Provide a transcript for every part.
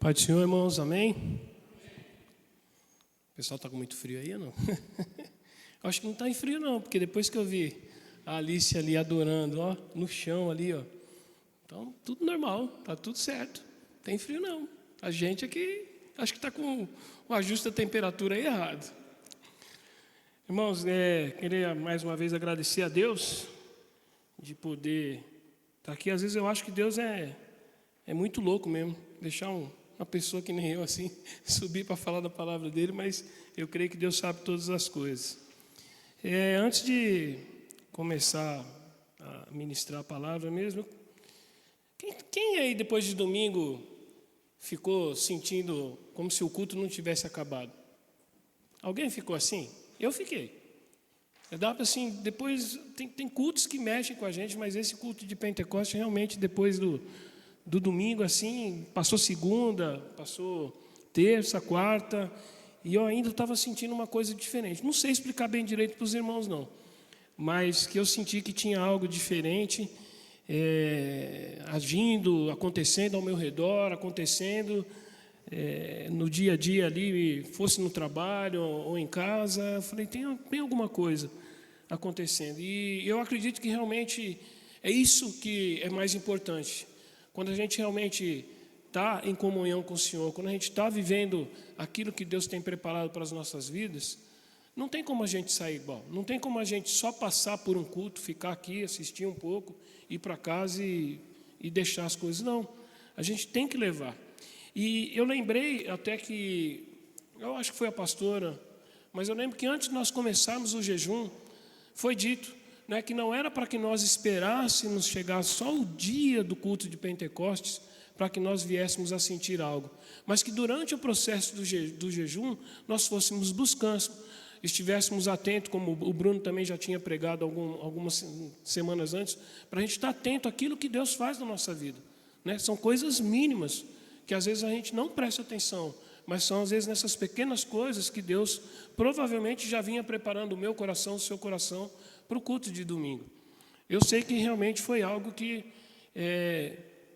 Pai do Senhor, irmãos, amém? O pessoal está com muito frio aí ou não? Eu acho que não está em frio não, porque depois que eu vi a Alice ali adorando, ó, no chão ali, ó. Então, tudo normal, tá tudo certo. Não tem frio não. A gente aqui, acho que está com o ajuste da temperatura aí errado. Irmãos, queria mais uma vez agradecer a Deus de poder estar aqui. Às vezes eu acho que Deus é muito louco mesmo, deixar uma pessoa que nem eu assim, subir para falar da palavra dele, mas eu creio que Deus sabe todas as coisas. Antes de começar a ministrar a palavra mesmo, quem aí depois de domingo ficou sentindo como se o culto não tivesse acabado? Alguém ficou assim? Eu fiquei. Dá para assim, depois tem cultos que mexem com a gente, mas esse culto de Pentecostes realmente depois do domingo assim, passou segunda, passou terça, quarta, e eu ainda estava sentindo uma coisa diferente. Não sei explicar bem direito para os irmãos não, mas que eu senti que tinha algo diferente agindo, acontecendo ao meu redor, acontecendo no dia a dia ali, fosse no trabalho ou em casa. Eu falei, tem alguma coisa acontecendo, e eu acredito que realmente é isso que é mais importante. Quando a gente realmente está em comunhão com o Senhor, quando a gente está vivendo aquilo que Deus tem preparado para as nossas vidas, não tem como a gente sair igual. Não tem como a gente só passar por um culto, ficar aqui, assistir um pouco, ir para casa e deixar as coisas. Não, a gente tem que levar. E eu lembrei até que, eu acho que foi a pastora, mas eu lembro que antes de nós começarmos o jejum, foi dito, né, que não era para que nós esperássemos chegar só o dia do culto de Pentecostes para que nós viéssemos a sentir algo, mas que durante o processo do jejum nós fôssemos buscando, estivéssemos atentos, como o Bruno também já tinha pregado algumas semanas antes, para a gente estar atento àquilo que Deus faz na nossa vida, né? São coisas mínimas que às vezes a gente não presta atenção, mas são às vezes nessas pequenas coisas que Deus provavelmente já vinha preparando o meu coração, o seu coração, para o culto de domingo. Eu sei que realmente foi algo que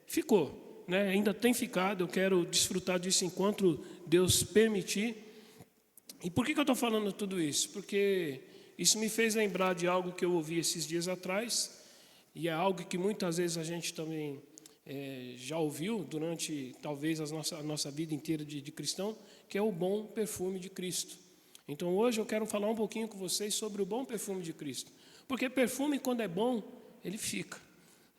ficou, né? Ainda tem ficado. Eu quero desfrutar disso enquanto Deus permitir. E por que eu estou falando tudo isso? Porque isso me fez lembrar de algo que eu ouvi esses dias atrás, e é algo que muitas vezes a gente também já ouviu durante talvez a nossa vida inteira de cristão, que é o bom perfume de Cristo. Então hoje eu quero falar um pouquinho com vocês sobre o bom perfume de Cristo. Porque perfume, quando é bom, ele fica,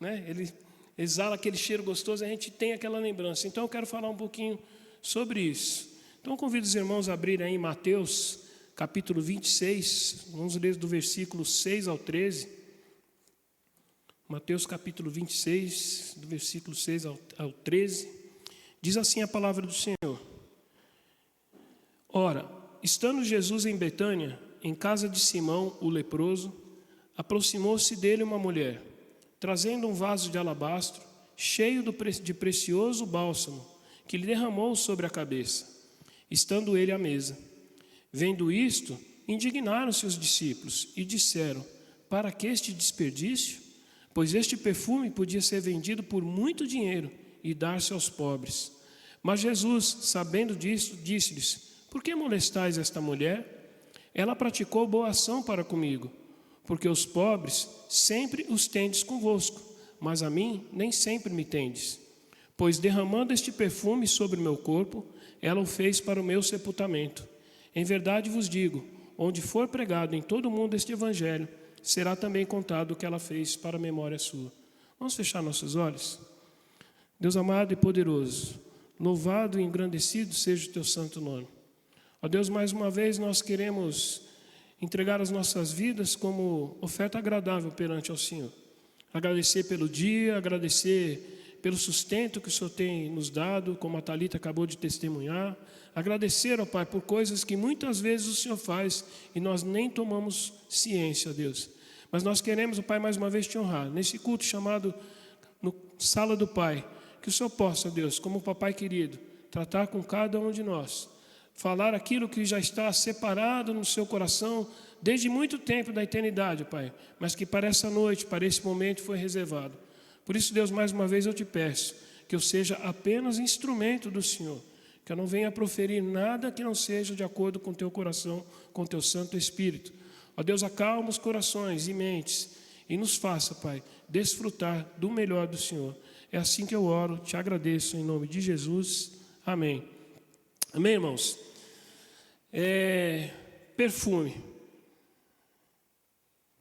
né? Ele exala aquele cheiro gostoso, a gente tem aquela lembrança. Então eu quero falar um pouquinho sobre isso. Então eu convido os irmãos a abrirem aí Mateus capítulo 26, vamos ler do versículo 6 ao 13. Mateus capítulo 26, do versículo 6 ao 13. Diz assim a palavra do Senhor. Ora, estando Jesus em Betânia, em casa de Simão, o leproso, aproximou-se dele uma mulher, trazendo um vaso de alabastro, cheio de precioso bálsamo, que lhe derramou sobre a cabeça, estando ele à mesa. Vendo isto, indignaram-se os discípulos e disseram, para que este desperdício? Pois este perfume podia ser vendido por muito dinheiro e dar-se aos pobres. Mas Jesus, sabendo disso, disse-lhes, por que molestais esta mulher? Ela praticou boa ação para comigo, porque os pobres sempre os tendes convosco, mas a mim nem sempre me tendes. Pois derramando este perfume sobre o meu corpo, ela o fez para o meu sepultamento. Em verdade vos digo, onde for pregado em todo o mundo este evangelho, será também contado o que ela fez para a memória sua. Vamos fechar nossos olhos? Deus amado e poderoso, louvado e engrandecido seja o teu santo nome. Ó Deus, mais uma vez nós queremos entregar as nossas vidas como oferta agradável perante ao Senhor. Agradecer pelo dia, agradecer pelo sustento que o Senhor tem nos dado, como a Thalita acabou de testemunhar. Agradecer, ó Pai, por coisas que muitas vezes o Senhor faz e nós nem tomamos ciência, Deus. Mas nós queremos, ó Pai, mais uma vez te honrar, nesse culto chamado no Sala do Pai, que o Senhor possa, Deus, como papai querido, tratar com cada um de nós, falar aquilo que já está separado no seu coração desde muito tempo da eternidade, Pai, mas que para essa noite, para esse momento foi reservado. Por isso, Deus, mais uma vez eu te peço que eu seja apenas instrumento do Senhor, que eu não venha proferir nada que não seja de acordo com o teu coração, com o teu Santo Espírito. Ó Deus, acalma os corações e mentes e nos faça, Pai, desfrutar do melhor do Senhor. É assim que eu oro, te agradeço em nome de Jesus. Amém. Amém, irmãos? Perfume.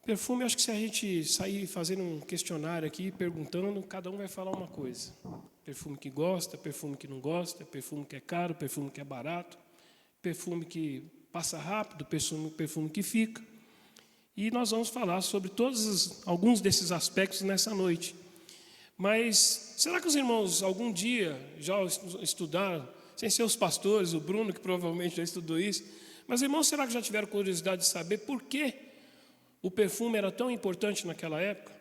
Perfume, acho que se a gente sair fazendo um questionário aqui, perguntando, cada um vai falar uma coisa. Perfume que gosta, perfume que não gosta, perfume que é caro, perfume que é barato, perfume que passa rápido, perfume que fica. E nós vamos falar sobre alguns desses aspectos nessa noite. Mas será que os irmãos algum dia já estudaram, sem ser os pastores, o Bruno que provavelmente já estudou isso, mas irmãos, será que já tiveram curiosidade de saber por que o perfume era tão importante naquela época?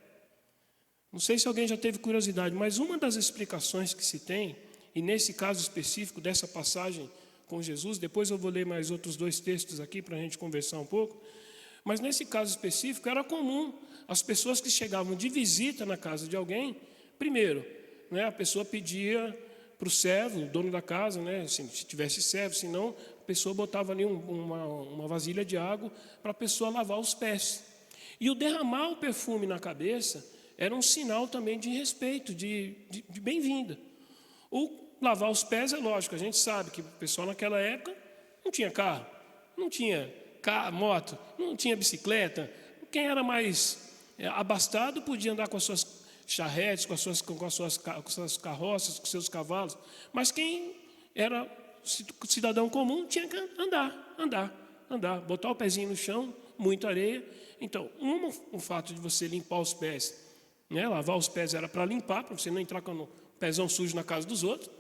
Não sei se alguém já teve curiosidade, mas uma das explicações que se tem, e nesse caso específico dessa passagem com Jesus, depois eu vou ler mais outros 2 textos aqui para a gente conversar um pouco, mas nesse caso específico era comum as pessoas que chegavam de visita na casa de alguém, primeiro, né, a pessoa pedia para o servo, o dono da casa, né, se tivesse servo, senão a pessoa botava ali uma vasilha de água para a pessoa lavar os pés. E o derramar o perfume na cabeça era um sinal também de respeito, de bem-vinda. O lavar os pés é lógico, a gente sabe que o pessoal naquela época não tinha carro, não tinha moto, não tinha bicicleta. Quem era mais abastado podia andar com as suas charretes, com as suas carroças, com seus cavalos. Mas quem era cidadão comum tinha que andar, botar o pezinho no chão, muita areia. Então, o fato de você limpar os pés, né, lavar os pés era para limpar, para você não entrar com o pezão sujo na casa dos outros,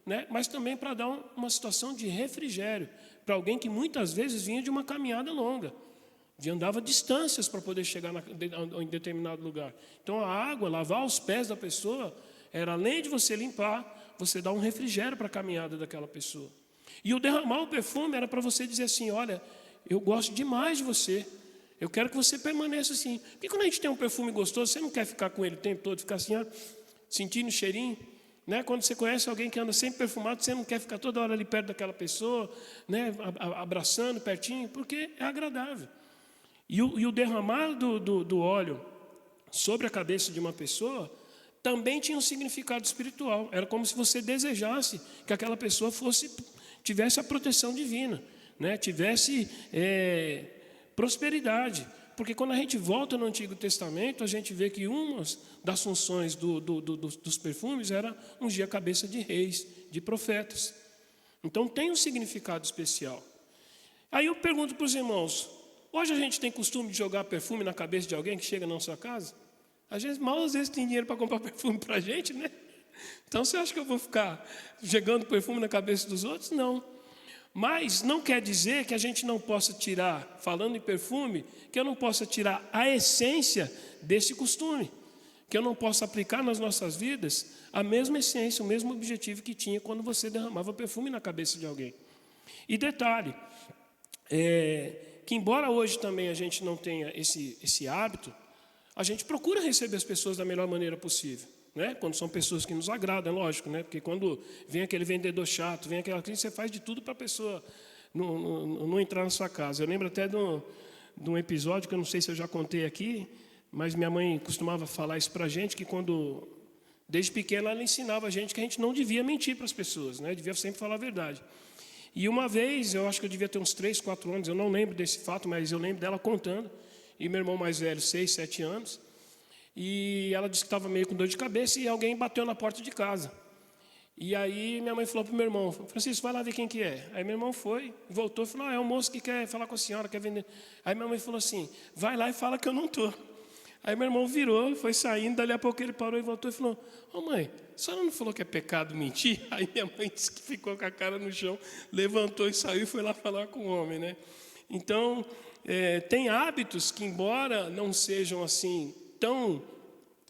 né, mas também para dar uma situação de refrigério para alguém que muitas vezes vinha de uma caminhada longa, andava distâncias para poder chegar em determinado lugar. Então, a água, lavar os pés da pessoa, era além de você limpar, você dar um refrigério para a caminhada daquela pessoa. E o derramar o perfume era para você dizer assim: olha, eu gosto demais de você, eu quero que você permaneça assim. Porque quando a gente tem um perfume gostoso, você não quer ficar com ele o tempo todo, ficar assim, ó, sentindo o cheirinho, né? Quando você conhece alguém que anda sempre perfumado, você não quer ficar toda hora ali perto daquela pessoa, né? Abraçando, pertinho, porque é agradável. E o derramar do óleo sobre a cabeça de uma pessoa também tinha um significado espiritual. Era como se você desejasse que aquela pessoa tivesse a proteção divina, né? Tivesse prosperidade. Porque quando a gente volta no Antigo Testamento, a gente vê que uma das funções dos perfumes era ungir a cabeça de reis, de profetas. Então tem um significado especial. Aí eu pergunto para os irmãos: hoje a gente tem costume de jogar perfume na cabeça de alguém que chega na sua casa? A gente mal às vezes tem dinheiro para comprar perfume para a gente, né? Então você acha que eu vou ficar jogando perfume na cabeça dos outros? Não. Mas não quer dizer que a gente não possa tirar, falando em perfume, que eu não possa tirar a essência desse costume, que eu não possa aplicar nas nossas vidas a mesma essência, o mesmo objetivo que tinha quando você derramava perfume na cabeça de alguém. E detalhe, que embora hoje também a gente não tenha esse hábito, a gente procura receber as pessoas da melhor maneira possível, né? Quando são pessoas que nos agradam, é lógico, né? Porque quando vem aquele vendedor chato, vem aquela crise, você faz de tudo para a pessoa não entrar na sua casa. Eu lembro até de um episódio que eu não sei se eu já contei aqui, mas minha mãe costumava falar isso para a gente, que desde pequena ela ensinava a gente que a gente não devia mentir para as pessoas, né? Devia sempre falar a verdade. E uma vez, eu acho que eu devia ter uns 3, 4 anos, eu não lembro desse fato, mas eu lembro dela contando, e meu irmão mais velho, 6, 7 anos, e ela disse que estava meio com dor de cabeça e alguém bateu na porta de casa. E aí minha mãe falou para o meu irmão: Francisco, vai lá ver quem que é. Aí meu irmão foi, voltou e falou: é um moço que quer falar com a senhora, quer vender. Aí minha mãe falou assim: vai lá e fala que eu não estou. Aí meu irmão virou, foi saindo, dali a pouco ele parou e voltou e falou: ô mãe, a senhora não falou que é pecado mentir? Aí minha mãe disse que ficou com a cara no chão, levantou e saiu e foi lá falar com o homem, né? Então, tem hábitos que, embora não sejam assim tão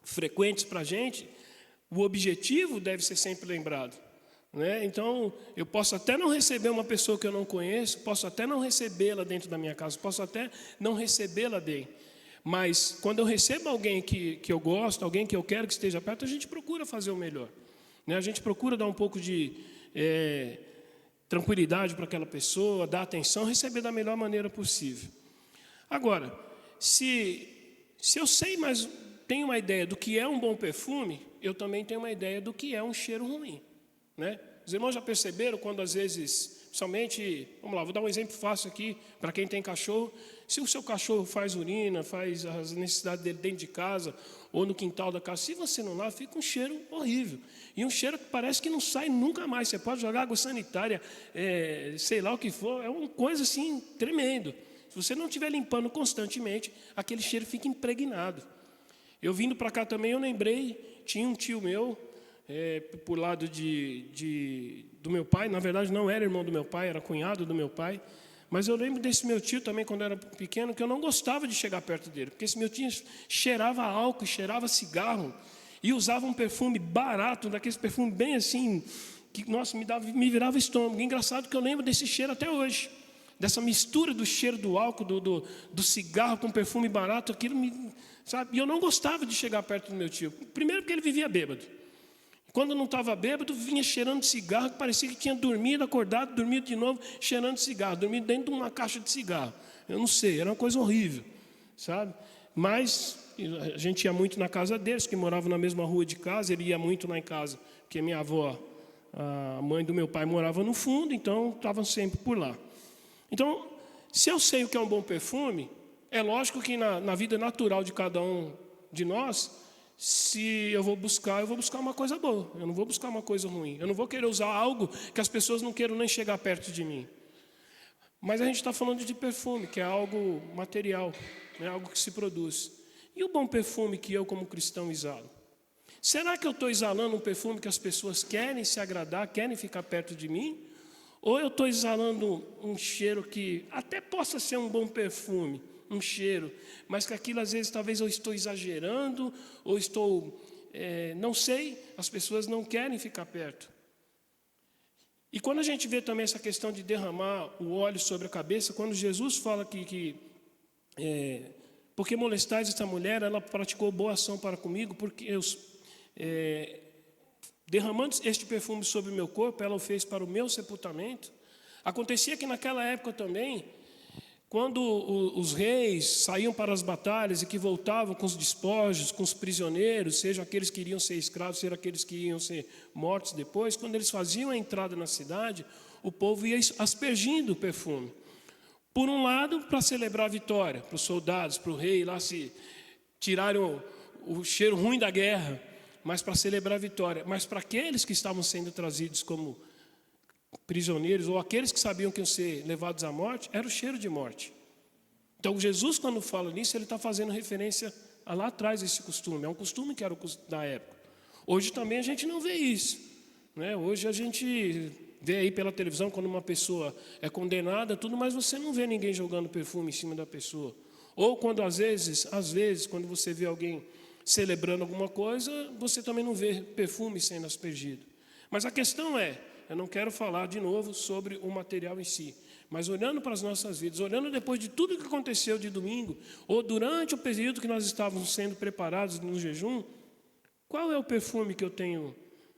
frequentes para a gente, o objetivo deve ser sempre lembrado, né? Então, eu posso até não receber uma pessoa que eu não conheço, posso até não recebê-la dentro da minha casa, posso até não recebê-la bem, mas quando eu recebo alguém que eu gosto, alguém que eu quero que esteja perto, a gente procura fazer o melhor, né? A gente procura dar um pouco de tranquilidade para aquela pessoa, dar atenção, receber da melhor maneira possível. Agora, se eu sei, mas tenho uma ideia do que é um bom perfume, eu também tenho uma ideia do que é um cheiro ruim, né? Os irmãos já perceberam quando às vezes, principalmente, vamos lá, vou dar um exemplo fácil aqui para quem tem cachorro. Se o seu cachorro faz urina, faz as necessidades dele dentro de casa ou no quintal da casa, se você não lava, fica um cheiro horrível. E um cheiro que parece que não sai nunca mais. Você pode jogar água sanitária, sei lá o que for, é uma coisa assim tremendo. Se você não estiver limpando constantemente, aquele cheiro fica impregnado. Eu vindo para cá também, eu lembrei, tinha um tio meu, por lado do meu pai, na verdade não era irmão do meu pai, era cunhado do meu pai, mas eu lembro desse meu tio também, quando eu era pequeno, que eu não gostava de chegar perto dele, porque esse meu tio cheirava álcool, cheirava cigarro, e usava um perfume barato, daqueles perfumes bem assim, que, nossa, me virava estômago. Engraçado que eu lembro desse cheiro até hoje, dessa mistura do cheiro do álcool, do cigarro com perfume barato, aquilo sabe? E eu não gostava de chegar perto do meu tio, primeiro porque ele vivia bêbado. Quando não estava bêbado, vinha cheirando de cigarro, que parecia que tinha dormido, acordado, dormido de novo, cheirando de cigarro, dormindo dentro de uma caixa de cigarro. Eu não sei, era uma coisa horrível, sabe? Mas a gente ia muito na casa deles, que moravam na mesma rua de casa, ele ia muito lá em casa, porque minha avó, a mãe do meu pai, morava no fundo, então estavam sempre por lá. Então, se eu sei o que é um bom perfume, é lógico que na vida natural de cada um de nós, se eu vou buscar uma coisa boa, eu não vou buscar uma coisa ruim, eu não vou querer usar algo que as pessoas não queiram nem chegar perto de mim. Mas a gente está falando de perfume, que é algo material, é algo que se produz. E o bom perfume que eu, como cristão, exalo? Será que eu estou exalando um perfume que as pessoas querem se agradar, querem ficar perto de mim? Ou eu estou exalando um cheiro que até possa ser um bom perfume, um cheiro, mas que aquilo às vezes talvez eu estou exagerando, ou estou, não sei, as pessoas não querem ficar perto. E quando a gente vê também essa questão de derramar o óleo sobre a cabeça, quando Jesus fala porque molestais esta mulher, ela praticou boa ação para comigo, porque derramando este perfume sobre o meu corpo, ela o fez para o meu sepultamento. Acontecia que naquela época também, quando os reis saíam para as batalhas e que voltavam com os despojos, com os prisioneiros, seja aqueles que iriam ser escravos, seja aqueles que iriam ser mortos depois, quando eles faziam a entrada na cidade, o povo ia aspergindo o perfume. Por um lado, para celebrar a vitória, para os soldados, para o rei lá se tirarem o cheiro ruim da guerra, mas para celebrar a vitória. Mas para aqueles que estavam sendo trazidos como prisioneiros, ou aqueles que sabiam que iam ser levados à morte, era o cheiro de morte. Então Jesus, quando fala nisso, ele está fazendo referência a lá atrás esse costume. É um costume que era o costume da época. Hoje também a gente não vê isso, né? Hoje a gente vê aí pela televisão quando uma pessoa é condenada, tudo, mas você não vê ninguém jogando perfume em cima da pessoa. Ou quando às vezes, quando você vê alguém celebrando alguma coisa, você também não vê perfume sendo aspergido. Mas a questão eu não quero falar de novo sobre o material em si, mas olhando para as nossas vidas, olhando depois de tudo que aconteceu de domingo, ou durante o período que nós estávamos sendo preparados no jejum, qual é o perfume que eu tenho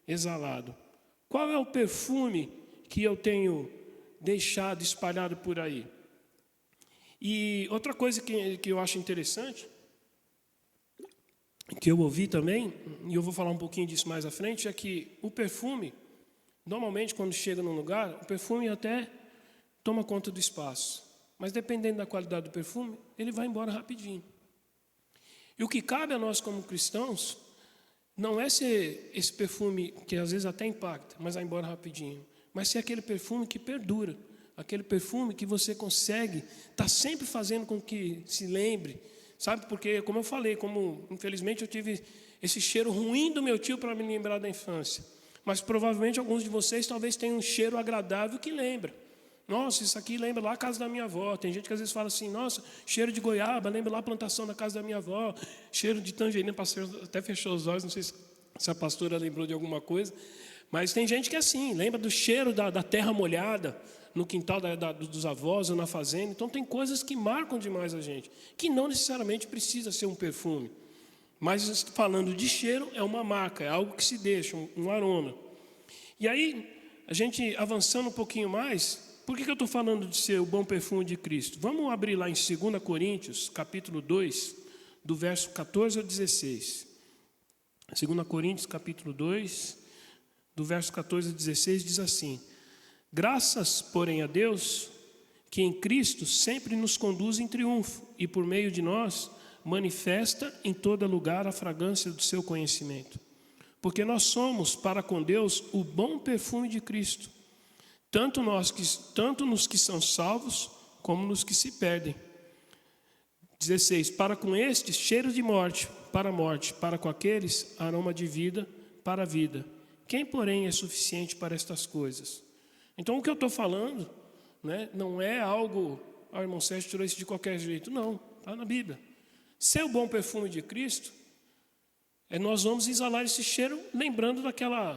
exalado? Qual é o perfume que eu tenho deixado espalhado por aí? E outra coisa que eu acho interessante, que eu ouvi também, e eu vou falar um pouquinho disso mais à frente, é que o perfume, normalmente, quando chega num lugar, o perfume até toma conta do espaço. Mas, dependendo da qualidade do perfume, ele vai embora rapidinho. E o que cabe a nós como cristãos não é ser esse perfume que às vezes até impacta, mas vai embora rapidinho. Mas ser aquele perfume que perdura. Aquele perfume que você consegue estar sempre fazendo com que se lembre. Sabe, porque, como eu falei, infelizmente eu tive esse cheiro ruim do meu tio para me lembrar da infância. Mas provavelmente alguns de vocês talvez tenham um cheiro agradável que lembra. Nossa, isso aqui lembra lá a casa da minha avó. Tem gente que às vezes fala assim, nossa, cheiro de goiaba, lembra lá a plantação da casa da minha avó. Cheiro de tangerina, pastor até fechou os olhos, não sei se a pastora lembrou de alguma coisa. Mas tem gente que é assim, lembra do cheiro da terra molhada, no quintal dos avós ou na fazenda. Então tem coisas que marcam demais a gente, que não necessariamente precisa ser um perfume. Mas falando de cheiro, é uma marca, é algo que se deixa, um aroma. E aí, a gente avançando um pouquinho mais, por que eu estou falando de ser o bom perfume de Cristo? Vamos abrir lá em 2 Coríntios, capítulo 2, do verso 14 ao 16. 2 Coríntios, capítulo 2, do verso 14 ao 16, diz assim: graças, porém, a Deus, que em Cristo sempre nos conduz em triunfo, e por meio de nós manifesta em todo lugar a fragrância do seu conhecimento. Porque nós somos para com Deus o bom perfume de Cristo, tanto nos que são salvos, como nos que se perdem. 16, para com estes, cheiro de morte, para a morte, para com aqueles, aroma de vida, para a vida. Quem, porém, é suficiente para estas coisas? Então, o que eu estou falando, né, não é algo, irmão Sérgio tirou isso de qualquer jeito, não, está na Bíblia. Ser o bom perfume de Cristo, nós vamos exalar esse cheiro lembrando daquela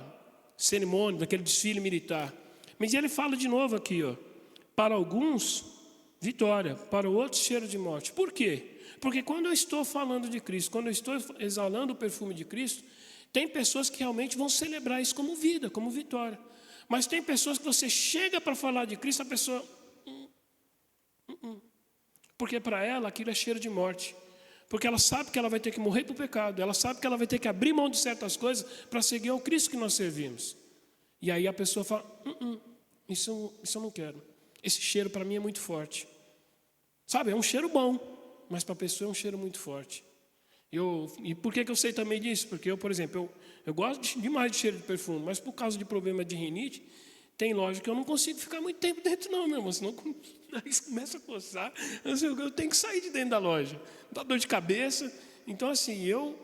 cerimônia, daquele desfile militar. Mas ele fala de novo aqui, ó, para alguns, vitória, para outros, cheiro de morte. Por quê? Porque quando eu estou falando de Cristo, quando eu estou exalando o perfume de Cristo, tem pessoas que realmente vão celebrar isso como vida, como vitória. Mas tem pessoas que você chega para falar de Cristo, a pessoa... Porque para ela aquilo é cheiro de morte. Porque ela sabe que ela vai ter que morrer para o pecado. Ela sabe que ela vai ter que abrir mão de certas coisas para seguir ao Cristo que nós servimos. E aí a pessoa fala, isso eu não quero. Esse cheiro para mim é muito forte. Sabe, é um cheiro bom, mas para a pessoa é um cheiro muito forte. E por que eu sei também disso? Porque eu, por exemplo, eu gosto demais de cheiro de perfume, mas por causa de problema de rinite, tem loja que eu não consigo ficar muito tempo dentro não, meu irmão, senão aí começa a coçar, eu tenho que sair de dentro da loja, dá dor de cabeça. Então assim, eu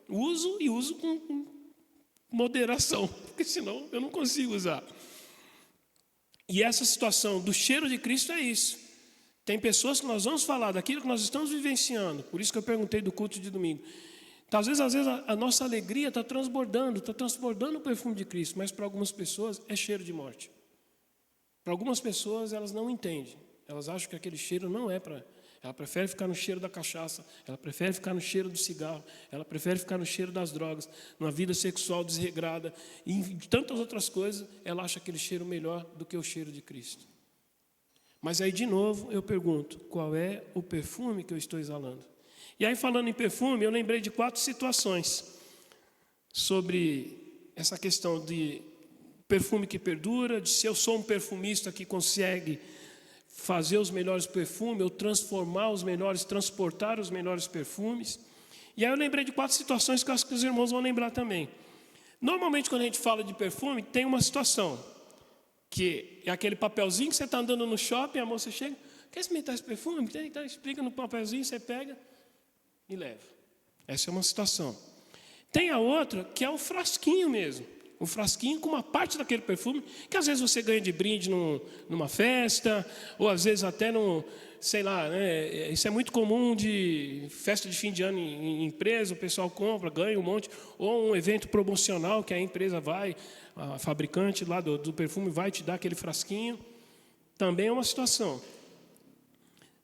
uso com moderação, porque senão eu não consigo usar. E essa situação do cheiro de Cristo é isso. Tem pessoas que nós vamos falar daquilo que nós estamos vivenciando, por isso que eu perguntei do culto de domingo. Então, às vezes a nossa alegria está transbordando o perfume de Cristo, mas para algumas pessoas é cheiro de morte. Para algumas pessoas elas não entendem, elas acham que aquele cheiro não é para... Ela prefere ficar no cheiro da cachaça, ela prefere ficar no cheiro do cigarro, ela prefere ficar no cheiro das drogas, numa vida sexual desregrada, e em tantas outras coisas, ela acha aquele cheiro melhor do que o cheiro de Cristo. Mas aí, de novo, eu pergunto, qual é o perfume que eu estou exalando? E aí, falando em perfume, eu lembrei de 4 situações sobre essa questão de perfume que perdura, de se eu sou um perfumista que consegue fazer os melhores perfumes, ou transformar os melhores, transportar os melhores perfumes. E aí eu lembrei de 4 situações que eu acho que os irmãos vão lembrar também. Normalmente, quando a gente fala de perfume, tem uma situação, que é aquele papelzinho que você está andando no shopping, a moça chega, quer experimentar esse perfume? Então, explica no papelzinho, você pega e leva. Essa é uma situação. Tem a outra, que é o frasquinho mesmo. O frasquinho com uma parte daquele perfume, que às vezes você ganha de brinde numa festa, ou às vezes até sei lá, né? Isso é muito comum de festa de fim de ano em empresa, o pessoal compra, ganha um monte, ou um evento promocional que a empresa vai, a fabricante lá do perfume vai te dar aquele frasquinho. Também é uma situação.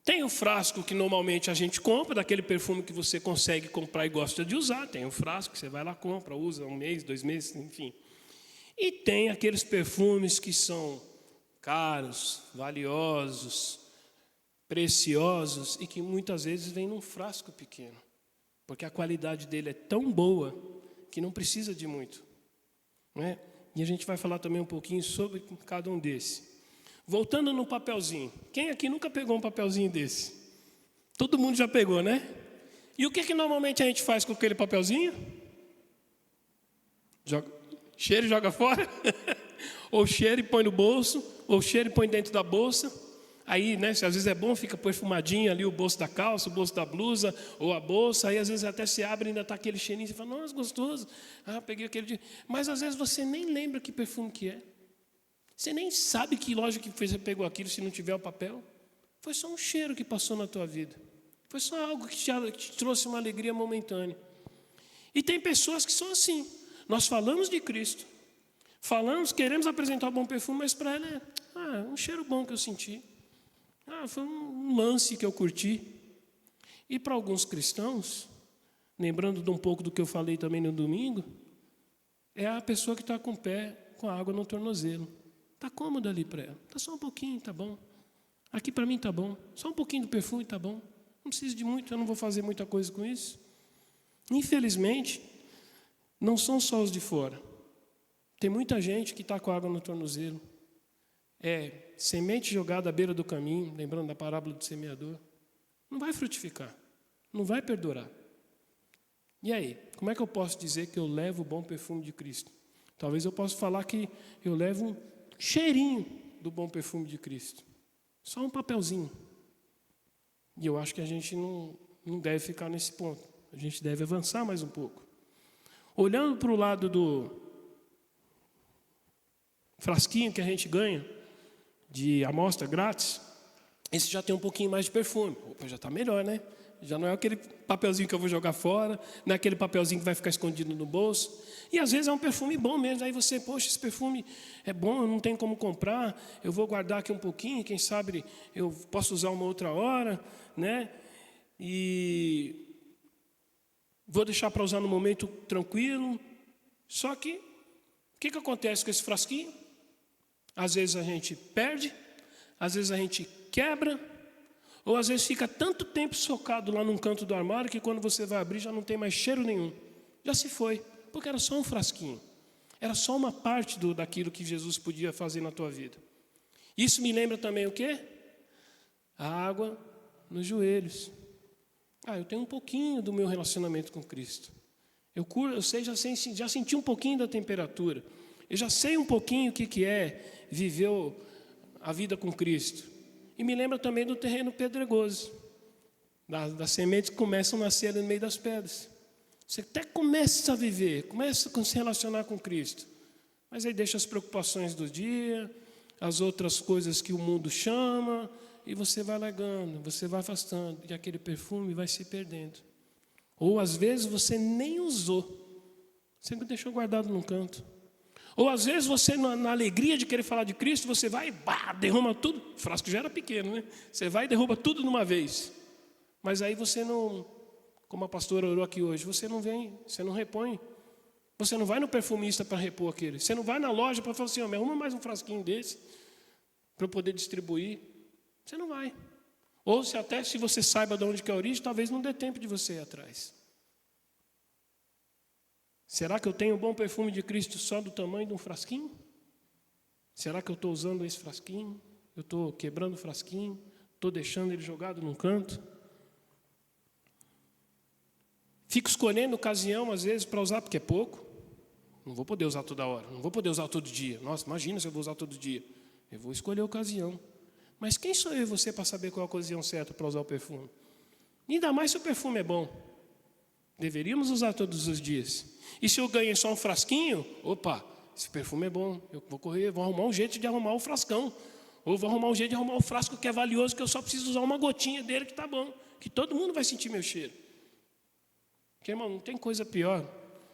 Tem o frasco que normalmente a gente compra, daquele perfume que você consegue comprar e gosta de usar. Tem o frasco que você vai lá, compra, usa 1 mês, 2 meses, enfim. E tem aqueles perfumes que são caros, valiosos, preciosos e que muitas vezes vêm num frasco pequeno, porque a qualidade dele é tão boa que não precisa de muito, né? E a gente vai falar também um pouquinho sobre cada um desses. Voltando no papelzinho, quem aqui nunca pegou um papelzinho desse? Todo mundo já pegou, né? E o que normalmente a gente faz com aquele papelzinho? Cheira e joga fora? Ou cheira e põe no bolso, ou cheira e põe dentro da bolsa. Aí, né, se às vezes é bom, fica perfumadinho ali o bolso da calça, o bolso da blusa, ou a bolsa. Aí às vezes até se abre e ainda está aquele cheirinho. Você fala, nossa, gostoso. Ah, peguei aquele dia. Mas às vezes você nem lembra que perfume que é. Você nem sabe que loja que você pegou aquilo se não tiver o papel. Foi só um cheiro que passou na tua vida. Foi só algo que te trouxe uma alegria momentânea. E tem pessoas que são assim. Nós falamos de Cristo. Queremos apresentar um bom perfume, mas para ela é um cheiro bom que eu senti. Foi um lance que eu curti. E para alguns cristãos, lembrando de um pouco do que eu falei também no domingo, é a pessoa que está com o pé com a água no tornozelo. Está cômodo ali para ela. Está só um pouquinho, tá bom. Aqui para mim tá bom. Só um pouquinho do perfume tá bom. Não preciso de muito, eu não vou fazer muita coisa com isso. Infelizmente, não são só os de fora. Tem muita gente que está com água no tornozelo. É semente jogada à beira do caminho, lembrando da parábola do semeador. Não vai frutificar. Não vai perdurar. E aí, como é que eu posso dizer que eu levo o bom perfume de Cristo? Talvez eu possa falar que eu levo um cheirinho do bom perfume de Cristo. Só um papelzinho. E eu acho que a gente não deve ficar nesse ponto. A gente deve avançar mais um pouco. Olhando para o lado do frasquinho que a gente ganha de amostra grátis, esse já tem um pouquinho mais de perfume. Opa, já está melhor, né? Já não é aquele papelzinho que eu vou jogar fora, não é aquele papelzinho que vai ficar escondido no bolso. E às vezes é um perfume bom mesmo. Aí você, poxa, esse perfume é bom, eu não tenho como comprar, eu vou guardar aqui um pouquinho, quem sabe eu posso usar uma outra hora, né? E vou deixar para usar no momento tranquilo. Só que, o que acontece com esse frasquinho? Às vezes a gente perde, às vezes a gente quebra, ou às vezes fica tanto tempo socado lá num canto do armário que quando você vai abrir já não tem mais cheiro nenhum. Já se foi, porque era só um frasquinho. Era só uma parte daquilo que Jesus podia fazer na tua vida. Isso me lembra também o quê? A água nos joelhos. Eu tenho um pouquinho do meu relacionamento com Cristo. Eu sei, já senti um pouquinho da temperatura. Eu já sei um pouquinho o que é viver a vida com Cristo. E me lembra também do terreno pedregoso, das sementes que começam a nascer ali no meio das pedras. Você até começa a viver, começa a se relacionar com Cristo. Mas aí deixa as preocupações do dia, as outras coisas que o mundo chama, e você vai largando, você vai afastando, e aquele perfume vai se perdendo. Ou às vezes você nem usou, você deixou guardado num canto. Ou às vezes você, na alegria de querer falar de Cristo, você vai e derrama tudo. O frasco já era pequeno, né? Você vai e derruba tudo de uma vez. Mas aí você não, como a pastora orou aqui hoje, você não vem, você não repõe. Você não vai no perfumista para repor aquele. Você não vai na loja para falar assim, me arruma mais um frasquinho desse para eu poder distribuir. Você não vai. Ou se você saiba de onde que é a origem, talvez não dê tempo de você ir atrás. Será que eu tenho um bom perfume de Cristo só do tamanho de um frasquinho? Será que eu estou usando esse frasquinho? Eu estou quebrando o frasquinho? Estou deixando ele jogado num canto? Fico escolhendo ocasião, às vezes, para usar, porque é pouco. Não vou poder usar toda hora, não vou poder usar todo dia. Nossa, imagina se eu vou usar todo dia. Eu vou escolher a ocasião. Mas quem sou eu e você para saber qual é a ocasião certa para usar o perfume? Ainda mais se o perfume é bom. Deveríamos usar todos os dias. E se eu ganhei só um frasquinho, opa, esse perfume é bom, eu vou correr, vou arrumar um jeito de arrumar o frascão. Ou vou arrumar um jeito de arrumar o frasco que é valioso, que eu só preciso usar uma gotinha dele que está bom. Que todo mundo vai sentir meu cheiro. Porque, irmão, não tem coisa pior.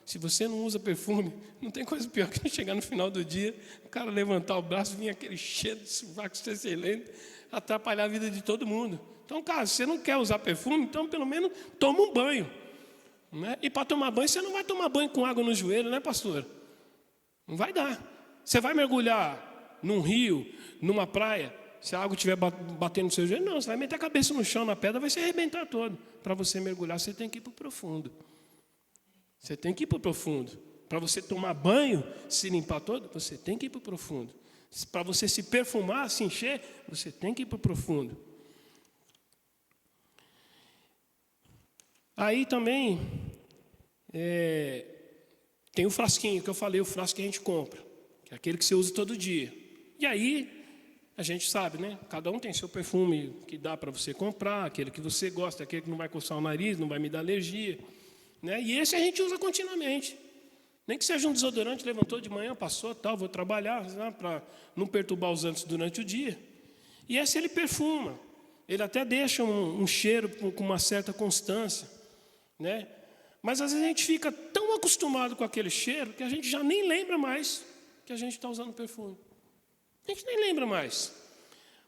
Se você não usa perfume, não tem coisa pior que chegar no final do dia, o cara levantar o braço, vir aquele cheiro de sovaco excelente, atrapalhar a vida de todo mundo. Então, cara, se você não quer usar perfume, então pelo menos toma um banho. Né? E para tomar banho, você não vai tomar banho com água no joelho, né, pastor? Não vai dar. Você vai mergulhar num rio, numa praia, se a água estiver batendo no seu joelho, não, você vai meter a cabeça no chão, na pedra, vai se arrebentar todo. Para você mergulhar, você tem que ir para o profundo. Você tem que ir para o profundo. Para você tomar banho, se limpar todo, você tem que ir para o profundo. Para você se perfumar, se encher, você tem que ir para o profundo. Aí também tem o frasquinho que eu falei, o frasco que a gente compra, que é aquele que você usa todo dia. E aí, a gente sabe, né? Cada um tem seu perfume que dá para você comprar, aquele que você gosta, aquele que não vai coçar o nariz, não vai me dar alergia. Né? E esse a gente usa continuamente. Nem que seja um desodorante, levantou de manhã, passou, tal, vou trabalhar, né? Para não perturbar os antes durante o dia. E esse ele perfuma. Ele até deixa um cheiro com uma certa constância. Né? Mas às vezes a gente fica tão acostumado com aquele cheiro que a gente já nem lembra mais que a gente está usando perfume. A gente nem lembra mais.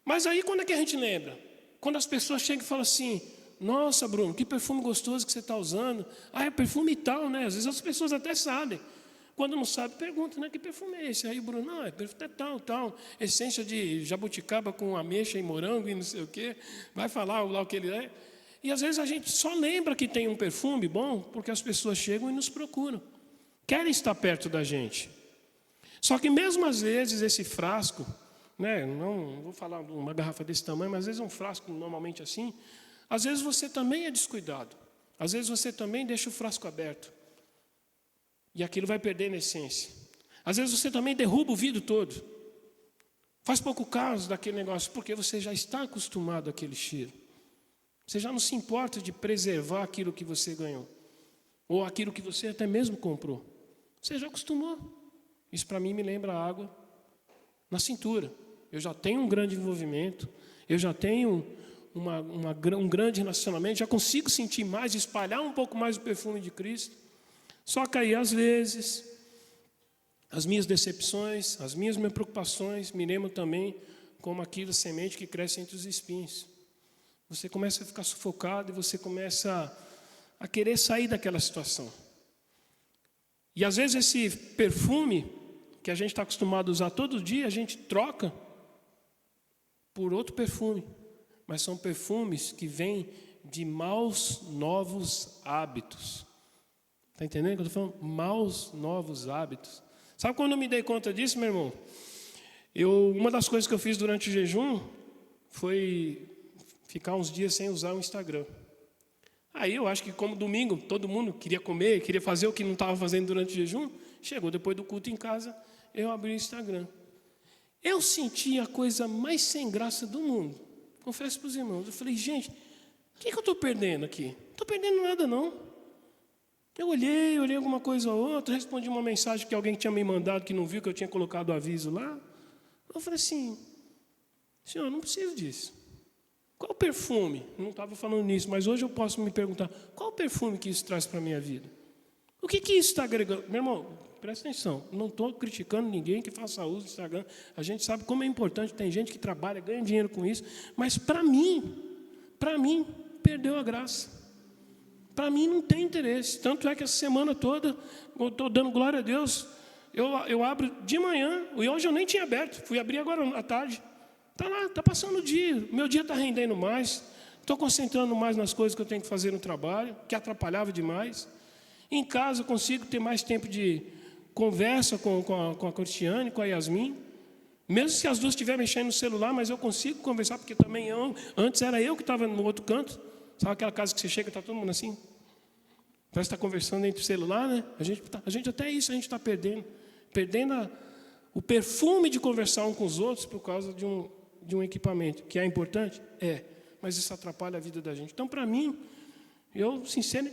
Mas aí quando é que a gente lembra? Quando as pessoas chegam e falam assim, Nossa, Bruno, que perfume gostoso que você está usando. Ah, é perfume tal, né? Às vezes as pessoas até sabem. Quando não sabe, pergunta, né? Que perfume é esse? Aí o Bruno, não, é perfume tal. Essência de jabuticaba com ameixa e morango e não sei o quê. Vai falar lá o que ele é. E às vezes a gente só lembra que tem um perfume bom porque as pessoas chegam e nos procuram. Querem estar perto da gente. Só que mesmo às vezes esse frasco, né? Não vou falar de uma garrafa desse tamanho, mas às vezes um frasco normalmente assim, às vezes você também é descuidado. Às vezes você também deixa o frasco aberto. E aquilo vai perdendo a essência. Às vezes você também derruba o vidro todo. Faz pouco caso daquele negócio, porque você já está acostumado àquele cheiro. Você já não se importa de preservar aquilo que você ganhou. Ou aquilo que você até mesmo comprou. Você já acostumou. Isso para mim me lembra a água na cintura. Eu já tenho um grande envolvimento. Eu já tenho um grande relacionamento. Já consigo sentir mais, espalhar um pouco mais o perfume de Cristo. Só que aí, às vezes, as minhas decepções, as minhas preocupações me lembram também como aquela semente que cresce entre os espinhos. Você começa a ficar sufocado e você começa a querer sair daquela situação. E às vezes esse perfume que a gente está acostumado a usar todo dia, a gente troca por outro perfume. Mas são perfumes que vêm de maus novos hábitos. Está entendendo o que eu estou falando? Maus novos hábitos. Sabe quando eu me dei conta disso, meu irmão? Uma das coisas que eu fiz durante o jejum foi ficar uns dias sem usar o Instagram. Aí eu acho que como domingo todo mundo queria comer, queria fazer o que não estava fazendo durante o jejum, chegou depois do culto em casa, eu abri o Instagram. Eu senti a coisa mais sem graça do mundo. Confesso para os irmãos. Eu falei, gente, o que eu estou perdendo aqui? Não estou perdendo nada, não. Eu olhei alguma coisa ou outra, respondi uma mensagem que alguém tinha me mandado, que não viu, que eu tinha colocado o aviso lá. Eu falei assim, senhor, eu não preciso disso. Qual o perfume? Não estava falando nisso, mas hoje eu posso me perguntar, qual o perfume que isso traz para a minha vida? O que isso está agregando? Meu irmão, presta atenção, não estou criticando ninguém que faça uso do Instagram. A gente sabe como é importante, tem gente que trabalha, ganha dinheiro com isso, mas para mim, perdeu a graça. Para mim não tem interesse. Tanto é que essa semana toda, eu estou dando glória a Deus, eu abro de manhã, e hoje eu nem tinha aberto, fui abrir agora à tarde. Está lá, está passando o dia, meu dia está rendendo mais, estou concentrando mais nas coisas que eu tenho que fazer no trabalho, que atrapalhava demais. Em casa eu consigo ter mais tempo de conversa com a Cristiane, com a Yasmin, mesmo se as duas estiverem mexendo no celular, mas eu consigo conversar, porque também antes era eu que estava no outro canto. Sabe aquela casa que você chega e está todo mundo assim? Parece que está conversando entre o celular, né? A gente até isso a gente está perdendo. Perdendo o perfume de conversar um com os outros por causa de um equipamento. Que é importante? É. Mas isso atrapalha a vida da gente. Então, para mim,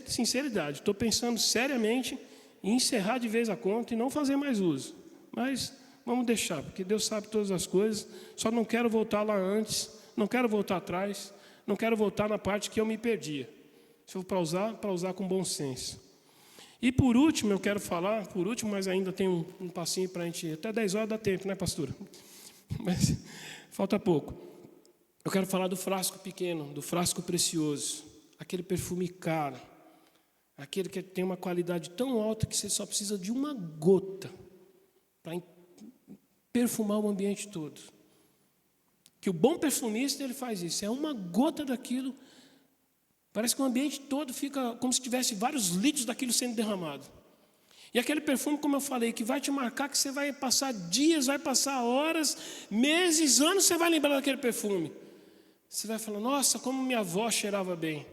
sinceridade, estou pensando seriamente em encerrar de vez a conta e não fazer mais uso. Mas vamos deixar, porque Deus sabe todas as coisas. Só não quero voltar lá antes, não quero voltar atrás. Não quero voltar na parte que eu me perdia. Se for para usar com bom senso. E por último, eu quero falar, mas ainda tem um passinho para a gente ir. Até 10 horas dá tempo, né, pastora? Mas falta pouco. Eu quero falar do frasco pequeno, do frasco precioso. Aquele perfume caro. Aquele que tem uma qualidade tão alta que você só precisa de uma gota para perfumar o ambiente todo. Que o bom perfumista, ele faz isso. É uma gota daquilo. Parece que o ambiente todo fica como se tivesse vários litros daquilo sendo derramado. E aquele perfume, como eu falei, que vai te marcar, que você vai passar dias, vai passar horas, meses, anos, você vai lembrar daquele perfume. Você vai falar, nossa, como minha avó cheirava bem.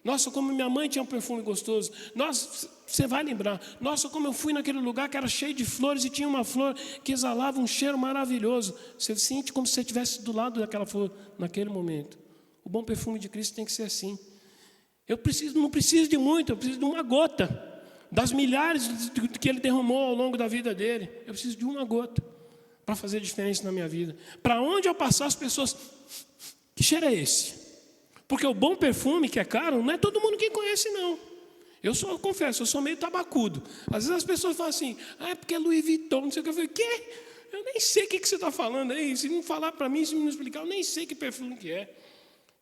Nossa, como minha mãe tinha um perfume gostoso. Nossa, você vai lembrar. Nossa, como eu fui naquele lugar que era cheio de flores e tinha uma flor que exalava um cheiro maravilhoso. Você sente como se você estivesse do lado daquela flor naquele momento. O bom perfume de Cristo tem que ser assim. Não preciso de muito, eu preciso de uma gota. Das milhares que Ele derramou ao longo da vida dele. Eu preciso de uma gota para fazer diferença na minha vida. Para onde eu passar, as pessoas... Que cheiro é esse? Porque o bom perfume, que é caro, não é todo mundo que conhece, não. Eu confesso, eu sou meio tabacudo. Às vezes as pessoas falam assim, é porque é Louis Vuitton, não sei o que. Eu falei, quê? Eu nem sei o que você está falando aí. Se não falar para mim, se não me explicar, eu nem sei que perfume que é.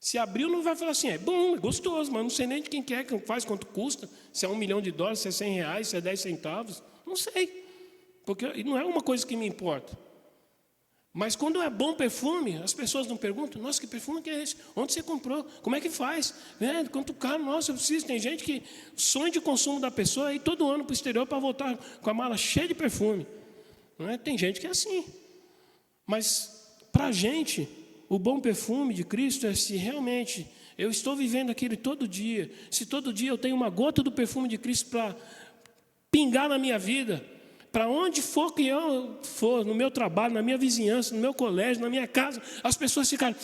Se abriu, não vai falar assim, é bom, é gostoso, mas não sei nem de quem quer, quem faz, quanto custa, se é $1 milhão, se é R$100, se é 10 centavos, não sei, porque não é uma coisa que me importa. Mas quando é bom perfume, as pessoas não perguntam, nossa, que perfume que é esse? Onde você comprou? Como é que faz? Quanto caro? Nossa, eu preciso. Tem gente que o sonho de consumo da pessoa é ir todo ano para o exterior para voltar com a mala cheia de perfume. Não é? Tem gente que é assim. Mas para a gente, o bom perfume de Cristo é se realmente eu estou vivendo aquele todo dia, se todo dia eu tenho uma gota do perfume de Cristo para pingar na minha vida, para onde for que eu for, no meu trabalho, na minha vizinhança, no meu colégio, na minha casa, as pessoas ficarem,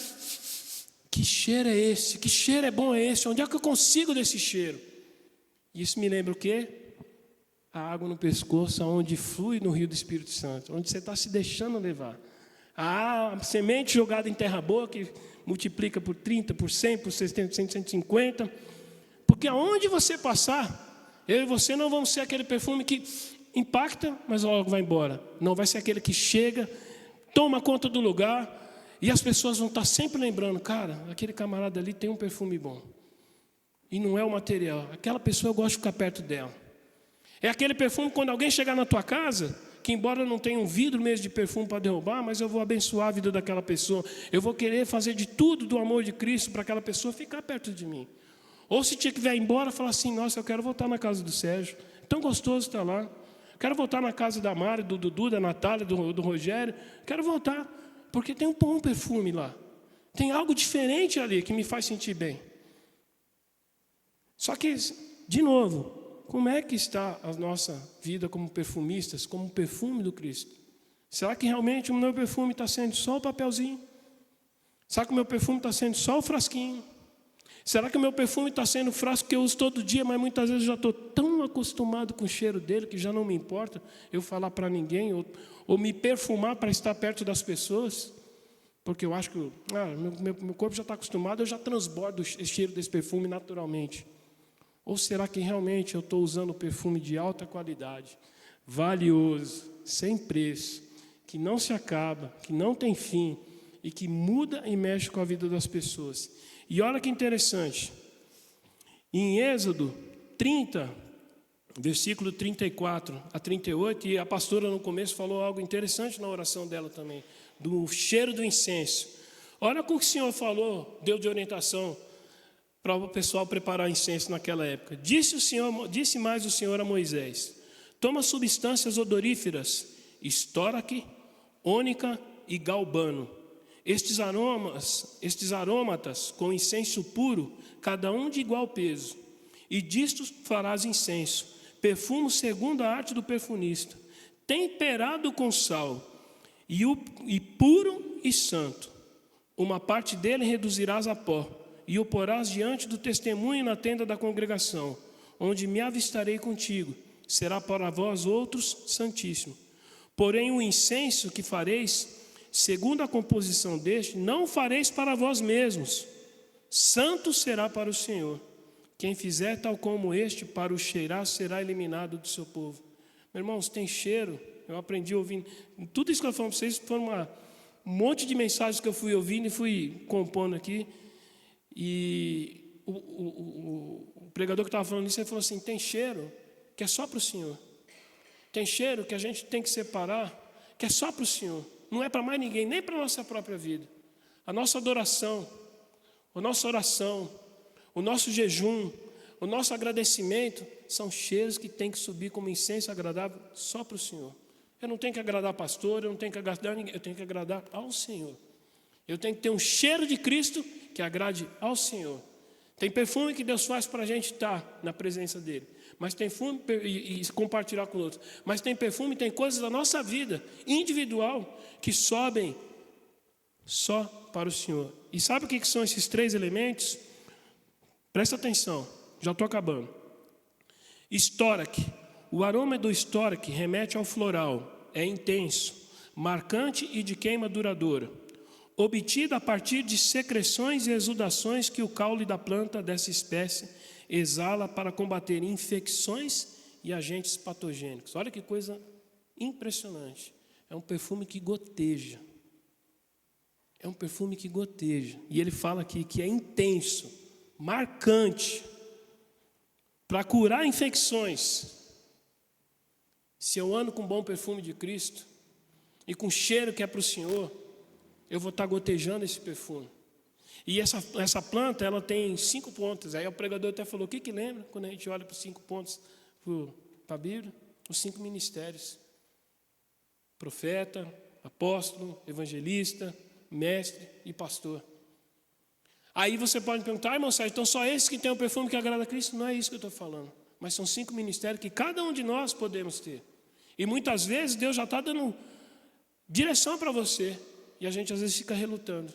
que cheiro é esse? Que cheiro é bom é esse? Onde é que eu consigo desse cheiro? Isso me lembra o quê? A água no pescoço, onde flui no rio do Espírito Santo, onde você está se deixando levar. A semente jogada em terra boa, que multiplica por 30, por 100, por 60, por 150. Porque aonde você passar, eu e você não vamos ser aquele perfume que impacta, mas logo vai embora. Não, vai ser aquele que chega, toma conta do lugar, e as pessoas vão estar sempre lembrando, cara, aquele camarada ali tem um perfume bom. E não é o material. Aquela pessoa eu gosto de ficar perto dela. É aquele perfume quando alguém chegar na tua casa, que embora não tenha um vidro mesmo de perfume para derrubar, mas eu vou abençoar a vida daquela pessoa. Eu vou querer fazer de tudo do amor de Cristo para aquela pessoa ficar perto de mim. Ou se tiver embora, falar assim, nossa, eu quero voltar na casa do Sérgio. Tão gostoso estar lá. Quero voltar na casa da Mari, do Dudu, da Natália, do Rogério. Quero voltar, porque tem um bom perfume lá. Tem algo diferente ali que me faz sentir bem. Só que, de novo, como é que está a nossa vida como perfumistas, como perfume do Cristo? Será que realmente o meu perfume está sendo só o papelzinho? Será que o meu perfume está sendo só o frasquinho? Será que o meu perfume está sendo o frasco que eu uso todo dia, mas muitas vezes eu já estou tão acostumado com o cheiro dele que já não me importa eu falar para ninguém ou me perfumar para estar perto das pessoas? Porque eu acho que meu corpo já está acostumado, eu já transbordo o cheiro desse perfume naturalmente. Ou será que realmente eu estou usando o perfume de alta qualidade, valioso, sem preço, que não se acaba, que não tem fim e que muda e mexe com a vida das pessoas? E olha que interessante, em Êxodo 30, versículo 34 a 38, e a pastora no começo falou algo interessante na oração dela também, do cheiro do incenso. Olha com o que o Senhor falou, deu de orientação para o pessoal preparar incenso naquela época. Disse mais o Senhor a Moisés, toma substâncias odoríferas, estoraque, ônica e galbano. Estes aromatas com incenso puro, cada um de igual peso. E disto farás incenso, perfume segundo a arte do perfumista, temperado com sal, e puro e santo. Uma parte dele reduzirás a pó, e o porás diante do testemunho na tenda da congregação, onde me avistarei contigo. Será para vós outros santíssimo. Porém o incenso que fareis, segundo a composição deste, não fareis para vós mesmos. Santo será para o Senhor. Quem fizer tal como este, para o cheirar, será eliminado do seu povo. Meus irmãos, tem cheiro. Eu aprendi ouvindo. Tudo isso que eu falo para vocês foram um monte de mensagens que eu fui ouvindo e fui compondo aqui. E o pregador que estava falando isso, ele falou assim, tem cheiro que é só para o Senhor. Tem cheiro que a gente tem que separar, que é só para o Senhor. Não é para mais ninguém, nem para a nossa própria vida. A nossa adoração, a nossa oração, o nosso jejum, o nosso agradecimento, são cheiros que tem que subir como incenso agradável só para o Senhor. Eu não tenho que agradar pastor, eu não tenho que agradar ninguém, eu tenho que agradar ao Senhor. Eu tenho que ter um cheiro de Cristo que agrade ao Senhor. Tem perfume que Deus faz para a gente estar na presença dEle. Mas tem perfume e compartilhar com outros. Mas tem perfume, tem coisas da nossa vida individual que sobem só para o Senhor. E sabe o que são esses 3 elementos? Presta atenção, já estou acabando. Estoraque. O aroma do estoraque remete ao floral. É intenso, marcante e de queima duradoura. Obtido a partir de secreções e exudações que o caule da planta dessa espécie exala para combater infecções e agentes patogênicos. Olha que coisa impressionante. É um perfume que goteja. É um perfume que goteja. E ele fala aqui que é intenso, marcante, para curar infecções. Se eu ando com bom perfume de Cristo e com cheiro que é para o Senhor, eu vou estar gotejando esse perfume. E essa planta, ela tem 5 pontas. Aí o pregador até falou, o que lembra quando a gente olha para os 5 pontos para a Bíblia? Os 5 ministérios. Profeta, apóstolo, evangelista, mestre e pastor. Aí você pode perguntar, irmão Sérgio, então só esse que tem o perfume que agrada a Cristo? Não é isso que eu estou falando. Mas são 5 ministérios que cada um de nós podemos ter. E muitas vezes Deus já está dando direção para você. E a gente às vezes fica relutando.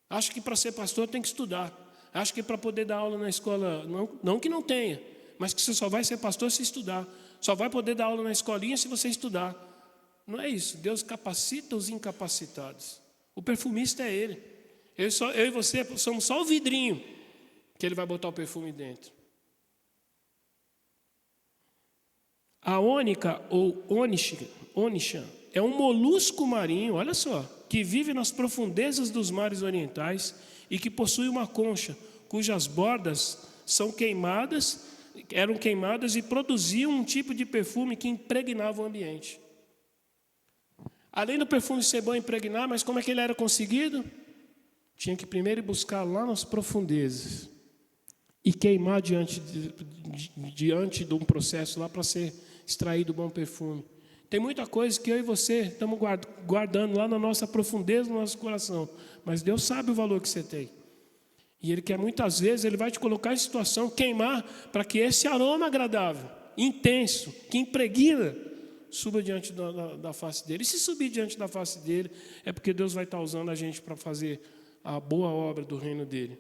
Acho que para ser pastor tem que estudar. Acho que para poder dar aula na escola, não que não tenha, mas que você só vai ser pastor se estudar. Só vai poder dar aula na escolinha se você estudar. Não é isso. Deus capacita os incapacitados. O perfumista é Ele. Eu e você somos só o vidrinho que Ele vai botar o perfume dentro. A ônica ou onisha é um molusco marinho, olha só, que vive nas profundezas dos mares orientais e que possui uma concha, cujas bordas eram queimadas e produziam um tipo de perfume que impregnava o ambiente. Além do perfume ser bom impregnar, mas como é que ele era conseguido? Tinha que primeiro buscar lá nas profundezas e queimar diante de um processo lá para ser extraído o bom perfume. Tem muita coisa que eu e você estamos guardando lá na nossa profundeza, no nosso coração. Mas Deus sabe o valor que você tem. E Ele quer muitas vezes, Ele vai te colocar em situação, queimar, para que esse aroma agradável, intenso, que impregna, suba diante da face dEle. E se subir diante da face dEle, é porque Deus vai estar usando a gente para fazer a boa obra do reino dEle.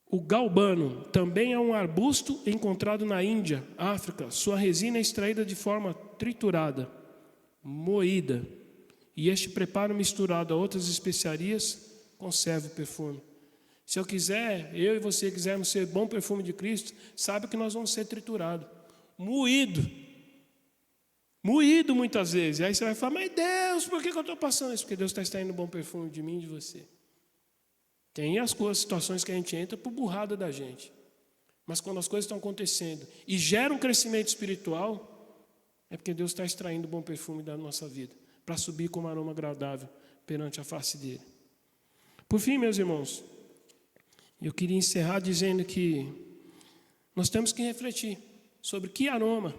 O galbano também é um arbusto encontrado na Índia, África. Sua resina é extraída de forma triturada, moída. E este preparo misturado a outras especiarias conserva o perfume. Se eu e você quisermos ser bom perfume de Cristo, sabe que nós vamos ser triturados, moído muitas vezes. E aí você vai falar, mas Deus, por que eu estou passando isso? Porque Deus está extraindo bom perfume de mim e de você. Tem as situações que a gente entra por burrada da gente. Mas quando as coisas estão acontecendo e gera um crescimento espiritual, é porque Deus está extraindo o bom perfume da nossa vida, para subir como aroma agradável perante a face dEle. Por fim, meus irmãos, eu queria encerrar dizendo que nós temos que refletir sobre que aroma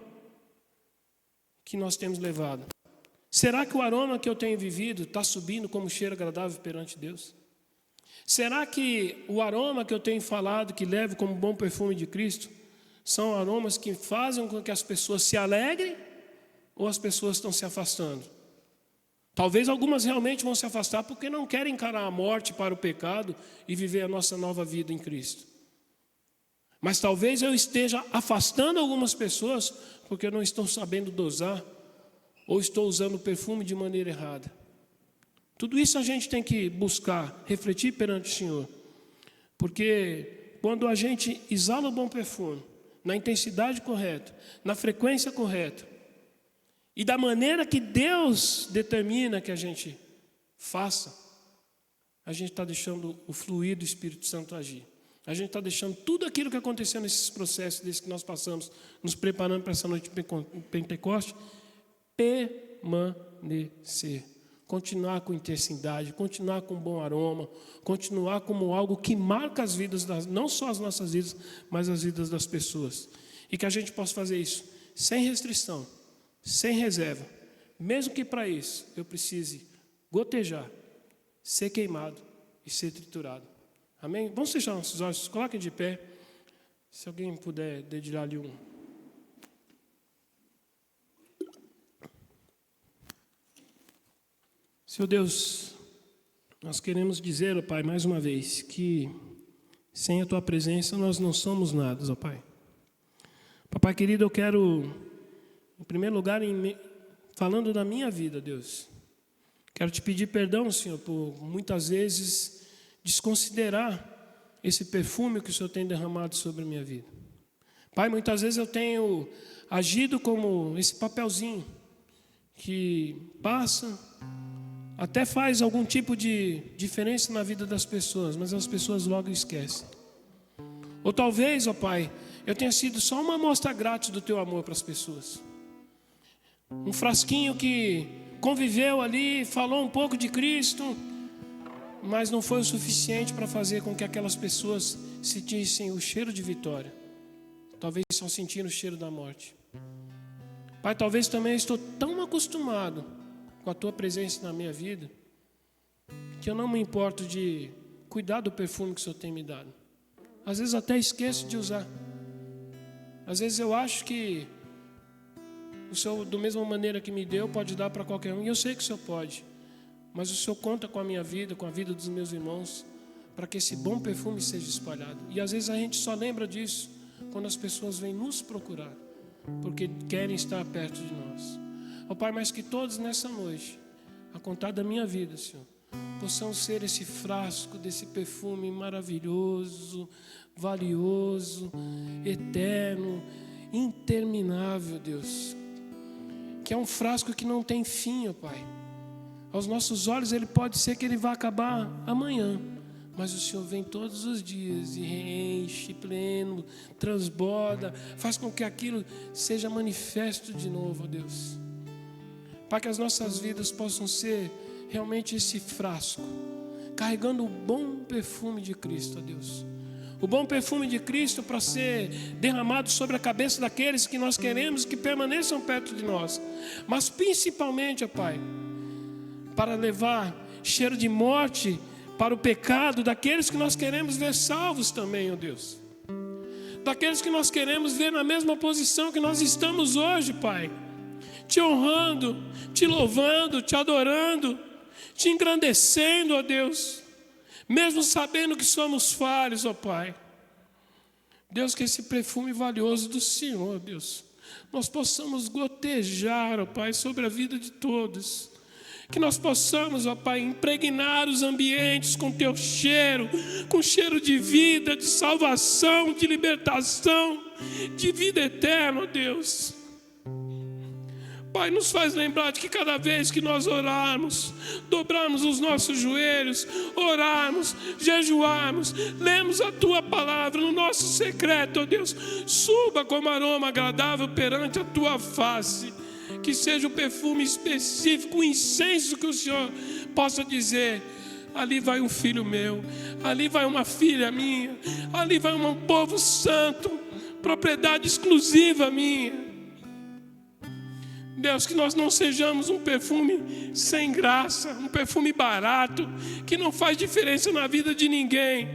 que nós temos levado. Será que o aroma que eu tenho vivido está subindo como cheiro agradável perante Deus? Será que o aroma que eu tenho falado, que levo como bom perfume de Cristo, são aromas que fazem com que as pessoas se alegrem ou as pessoas estão se afastando? Talvez algumas realmente vão se afastar porque não querem encarar a morte para o pecado e viver a nossa nova vida em Cristo. Mas talvez eu esteja afastando algumas pessoas porque eu não estou sabendo dosar ou estou usando o perfume de maneira errada. Tudo isso a gente tem que buscar, refletir perante o Senhor. Porque quando a gente exala o bom perfume, na intensidade correta, na frequência correta, e da maneira que Deus determina que a gente faça, a gente está deixando o fluir do Espírito Santo agir. A gente está deixando tudo aquilo que aconteceu nesses processos, desde que nós passamos, nos preparando para essa noite de Pentecoste, permanecer. Continuar com intensidade, continuar com bom aroma, continuar como algo que marca as vidas, não só as nossas vidas, mas as vidas das pessoas. E que a gente possa fazer isso sem restrição, sem reserva, mesmo que para isso eu precise gotejar, ser queimado e ser triturado. Amém? Vamos fechar nossos olhos, coloquem de pé. Se alguém puder dedilhar ali um... Senhor Deus, nós queremos dizer, ó Pai, mais uma vez, que sem a Tua presença nós não somos nada, ó Pai. Papai querido, eu quero, em primeiro lugar, falando da minha vida, Deus, quero te pedir perdão, Senhor, por muitas vezes desconsiderar esse perfume que o Senhor tem derramado sobre a minha vida. Pai, muitas vezes eu tenho agido como esse papelzinho que passa até faz algum tipo de diferença na vida das pessoas, mas as pessoas logo esquecem. Ou talvez, ó Pai, eu tenha sido só uma amostra grátis do Teu amor para as pessoas. Um frasquinho que conviveu ali, falou um pouco de Cristo, mas não foi o suficiente para fazer com que aquelas pessoas sentissem o cheiro de vitória. Talvez só sentindo o cheiro da morte. Pai, talvez também eu estou tão acostumado com a Tua presença na minha vida, que eu não me importo de cuidar do perfume que o Senhor tem me dado. Às vezes até esqueço de usar. Às vezes eu acho que o Senhor, da mesma maneira que me deu, pode dar para qualquer um. E eu sei que o Senhor pode. Mas o Senhor conta com a minha vida, com a vida dos meus irmãos, para que esse bom perfume seja espalhado. E às vezes a gente só lembra disso quando as pessoas vêm nos procurar, porque querem estar perto de nós. Ó Pai, mas que todos nessa noite, a contar da minha vida, Senhor, possam ser esse frasco desse perfume maravilhoso, valioso, eterno, interminável, Deus. Que é um frasco que não tem fim, ó Pai. Aos nossos olhos ele pode ser que ele vá acabar amanhã, mas o Senhor vem todos os dias e enche pleno, transborda, faz com que aquilo seja manifesto de novo, ó Deus. Para que as nossas vidas possam ser realmente esse frasco, carregando o bom perfume de Cristo, ó Deus. O bom perfume de Cristo para ser derramado sobre a cabeça daqueles que nós queremos que permaneçam perto de nós. Mas principalmente, ó Pai, para levar cheiro de morte para o pecado daqueles que nós queremos ver salvos também, ó Deus. Daqueles que nós queremos ver na mesma posição que nós estamos hoje, Pai. Te honrando, te louvando, te adorando, te engrandecendo, ó Deus. Mesmo sabendo que somos falhos, ó Pai. Deus, que esse perfume valioso do Senhor, Deus, nós possamos gotejar, ó Pai, sobre a vida de todos. Que nós possamos, ó Pai, impregnar os ambientes com Teu cheiro, com cheiro de vida, de salvação, de libertação, de vida eterna, ó Deus. Pai, nos faz lembrar de que cada vez que nós orarmos, dobrarmos os nossos joelhos, orarmos, jejuarmos, lemos a Tua palavra no nosso secreto, ó Deus, suba como aroma agradável perante a Tua face, que seja o perfume específico, o incenso que o Senhor possa dizer: ali vai um filho meu, ali vai uma filha minha, ali vai um povo santo, propriedade exclusiva minha. Deus, que nós não sejamos um perfume sem graça, um perfume barato, que não faz diferença na vida de ninguém,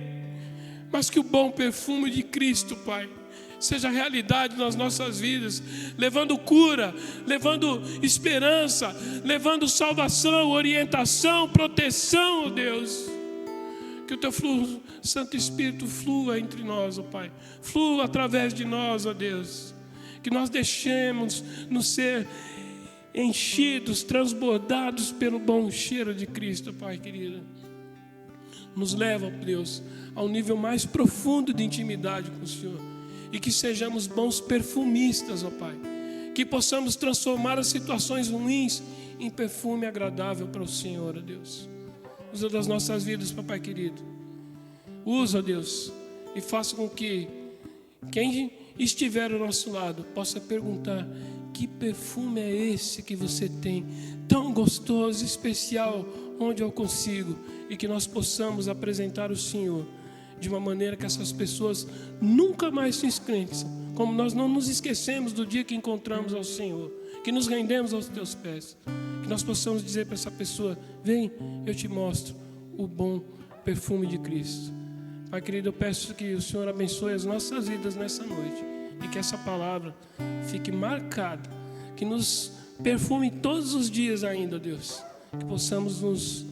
mas que o bom perfume de Cristo, Pai, seja realidade nas nossas vidas, levando cura, levando esperança, levando salvação, orientação, proteção, ó Deus. Que o Teu Santo Espírito flua entre nós, ó Pai, flua através de nós, ó Deus. Que nós deixemos nos ser enchidos, transbordados pelo bom cheiro de Cristo, Pai querido. Nos leva, ó Deus, ao nível mais profundo de intimidade com o Senhor. E que sejamos bons perfumistas, ó Pai. Que possamos transformar as situações ruins em perfume agradável para o Senhor, ó Deus. Usa das nossas vidas, Papai querido. Usa, ó Deus, e faça com que quem estiver ao nosso lado possa perguntar: que perfume é esse que você tem, tão gostoso, especial, onde eu consigo? E que nós possamos apresentar o Senhor de uma maneira que essas pessoas nunca mais se esqueçam, como nós não nos esquecemos do dia que encontramos ao Senhor, que nos rendemos aos Teus pés, que nós possamos dizer para essa pessoa: vem, eu te mostro o bom perfume de Cristo. Pai querido, eu peço que o Senhor abençoe as nossas vidas nessa noite e que essa palavra fique marcada, que nos perfume todos os dias ainda, Deus, que possamos nos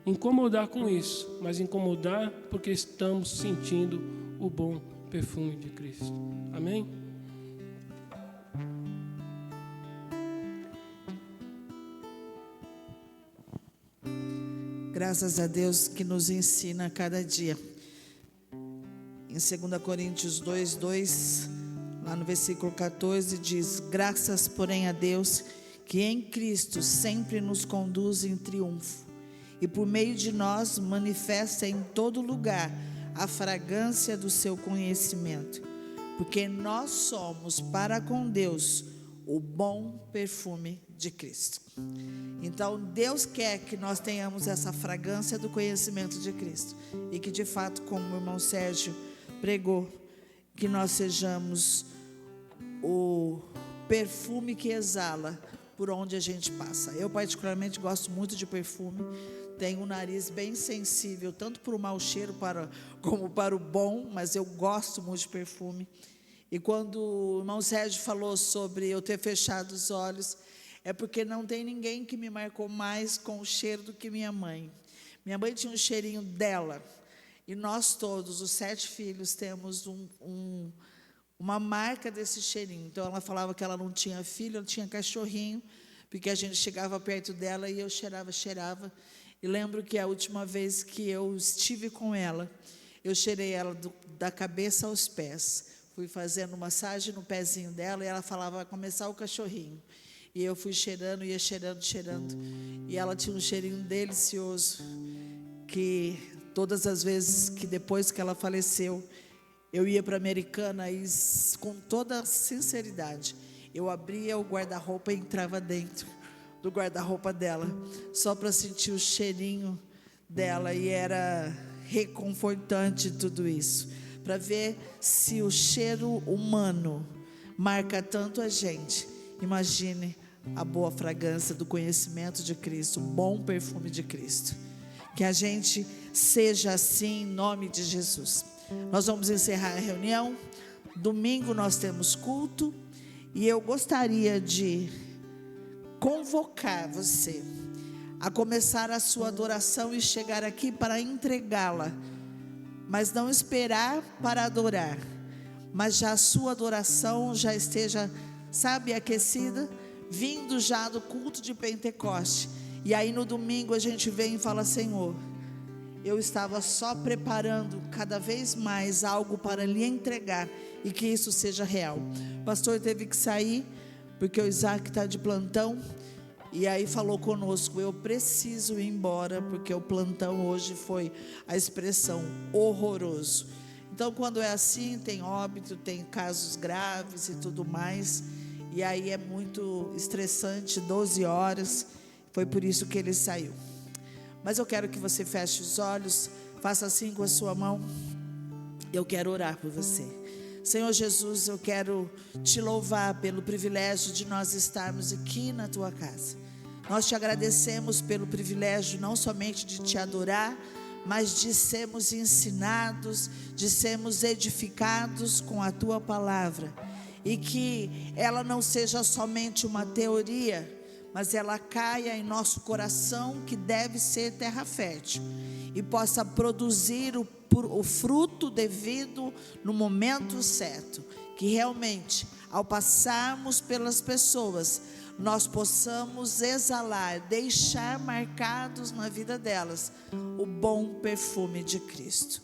incomodar com isso, mas incomodar porque estamos sentindo o bom perfume de Cristo. Amém? Graças a Deus que nos ensina a cada dia. Em 2 Coríntios 2:2, lá no versículo 14, diz: graças, porém, a Deus que em Cristo sempre nos conduz em triunfo, e por meio de nós manifesta em todo lugar a fragrância do seu conhecimento, porque nós somos para com Deus o bom perfume de Cristo. Então Deus quer que nós tenhamos essa fragrância do conhecimento de Cristo, e que de fato, como o irmão Sérgio pregou, que nós sejamos o perfume que exala por onde a gente passa. Eu particularmente gosto muito de perfume, tenho um nariz bem sensível, tanto para o mau cheiro como para o bom, mas eu gosto muito de perfume. E quando o irmão Sérgio falou sobre eu ter fechado os olhos, é porque não tem ninguém que me marcou mais com o cheiro do que minha mãe. Minha mãe tinha um cheirinho dela, e nós todos, os 7 filhos, temos uma marca desse cheirinho. Então ela falava que ela não tinha filho, ela tinha cachorrinho, porque a gente chegava perto dela e eu cheirava. E lembro que a última vez que eu estive com ela, eu cheirei ela da cabeça aos pés. Fui fazendo massagem no pezinho dela e ela falava: vai começar o cachorrinho. E eu fui cheirando, ia cheirando. E ela tinha um cheirinho delicioso, que todas as vezes que depois que ela faleceu, eu ia para a Americana e, com toda sinceridade, eu abria o guarda-roupa e entrava dentro do guarda-roupa dela, só para sentir o cheirinho dela, e era reconfortante tudo isso, para ver se o cheiro humano marca tanto a gente. Imagine a boa fragrância do conhecimento de Cristo, o bom perfume de Cristo. Que a gente seja assim, em nome de Jesus. Nós vamos encerrar a reunião. Domingo nós temos culto, e eu gostaria de convocar você a começar a sua adoração e chegar aqui para entregá-la, mas não esperar para adorar, mas já a sua adoração já esteja, aquecida, vindo já do culto de Pentecoste. E aí no domingo a gente vem e fala: Senhor, eu estava só preparando cada vez mais algo para lhe entregar, e que isso seja real. O pastor teve que sair, porque o Isaac está de plantão, e aí falou conosco: eu preciso ir embora, porque o plantão hoje foi a expressão horroroso. Então quando é assim, tem óbito, tem casos graves e tudo mais, e aí é muito estressante, 12 horas, foi por isso que ele saiu. Mas eu quero que você feche os olhos, faça assim com a sua mão. Eu quero orar por você. Senhor Jesus, eu quero te louvar pelo privilégio de nós estarmos aqui na tua casa. Nós te agradecemos pelo privilégio não somente de te adorar, mas de sermos ensinados, de sermos edificados com a tua palavra. E que ela não seja somente uma teoria, mas ela caia em nosso coração, que deve ser terra fértil, e possa produzir o fruto devido no momento certo. Que realmente, ao passarmos pelas pessoas, nós possamos exalar, deixar marcados na vida delas o bom perfume de Cristo.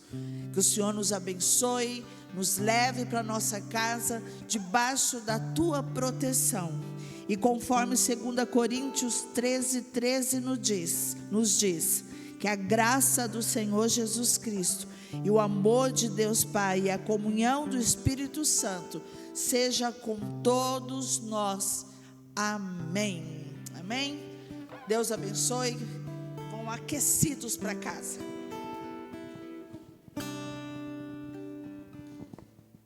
Que o Senhor nos abençoe, nos leve para nossa casa debaixo da tua proteção. E conforme 2 Coríntios 13:13 nos diz que a graça do Senhor Jesus Cristo e o amor de Deus Pai e a comunhão do Espírito Santo seja com todos nós. Amém. Amém. Deus abençoe. Vão aquecidos para casa.